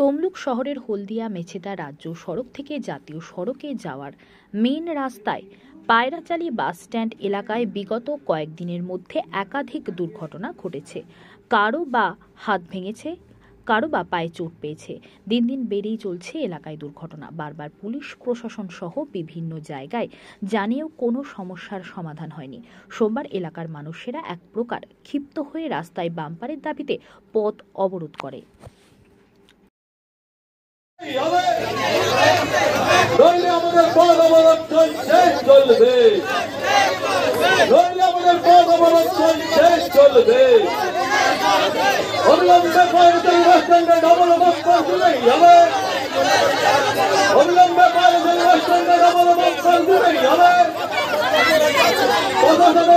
তমলুক শহরের হলদিয়া মেছেদা রাজ্য সড়ক থেকে জাতীয় সড়কে যাওয়ার মেন রাস্তায় পায়রাচালি বাস স্ট্যান্ড এলাকায় বিগত কয়েকদিনের মধ্যে একাধিক দুর্ঘটনা ঘটেছে। কারো বা হাত ভেঙেছে, কারো বা পায়ে চোট পেয়েছে। দিন দিন বেড়েই চলছে এলাকায় দুর্ঘটনা। বারবার পুলিশ প্রশাসন সহ বিভিন্ন জায়গায় জানিয়েও কোনো সমস্যার সমাধান হয়নি। সোমবার এলাকার মানুষেরা এক প্রকার ক্ষিপ্ত হয়ে রাস্তায় বাম্পারের দাবিতে পথ অবরোধ করে।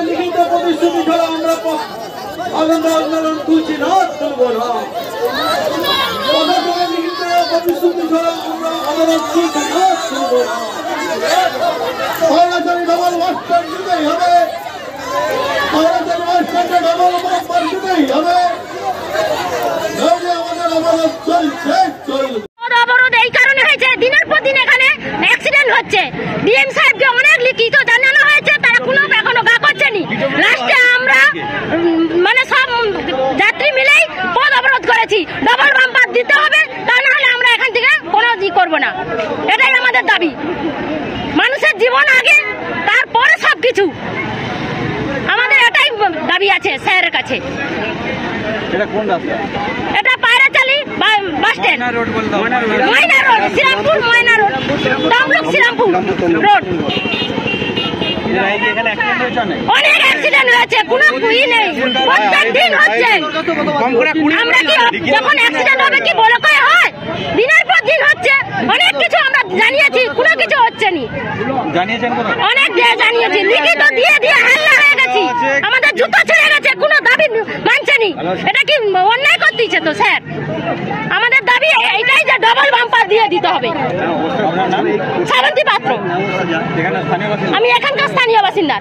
লিখিত প্রতিশ্রুতি ছাড়া আমরা আন্দোলন তুলছি না, তুলব না। লিখিত প্রতিশ্রুতি ছাড়া আমরা আন্দোলন তুলছি না, তুলব না। পায়রাচালি ডাবল বাস স্ট্যান্ড দিতেই হবে, পায়রাচালি বাস স্ট্যান্ডে ডাবল বাস দিতেই হবে। আমাদের অবরোধ চলছে, চলবে। অবরোধ এই কারণে হয়েছে, দিনের পর দিন এখানে অ্যাক্সিডেন্ট হচ্ছে। ডিএম সাহেবকে অনেক লিখিত জানানো হয়েছে, তারা কোনো এখনো গা করছেনি। লাস্টে আমরা মানে সব যাত্রী মিলেই পথ অবরোধ করেছি। ডবল বাম্পার দিতে হবে, তা না হলে আমরা এখান থেকে কোনো করবো না। এটাই আমাদের দাবি। মানুষের জীবন আগে, তারপরে সবকিছু। আমাদের এটাই দাবি আছে স্যারের কাছে। এটা কোন রাস্তা? এটা পায়রাচালি বাস স্ট্যান্ড, ময়না রোড, শ্রীরামপুর ময়না রোড, তমলুক শ্রীরামপুর রোড। অনেক অ্যাক্সিডেন্ট হয়েছে, কোনো কুই নেই, প্রত্যেক দিন হচ্ছে। আমরা কি যখন অ্যাক্সিডেন্ট হবে কি বলে কয়ে হয়? দিনের পর দিন হচ্ছে। অনেক কিছু আমরা জানিয়েছি, কোনো কিছু হচ্ছে নি। অনেক জানিয়েছি, লিখিত দিয়ে দিয়ে হাল্লা হয়ে গেছি। আমাদের জুতো ছেড়ে গেছে, কোনো দাবি মানছে নি। এটা কি অন্যায় করতেছে তো স্যার? আমাদের দাবি এইটাই যে ডবল বাম্পার দিয়ে দিতে হবে। শ্রাবন্তী পাত্র, আমি এখানকার স্থানীয় বাসিন্দা।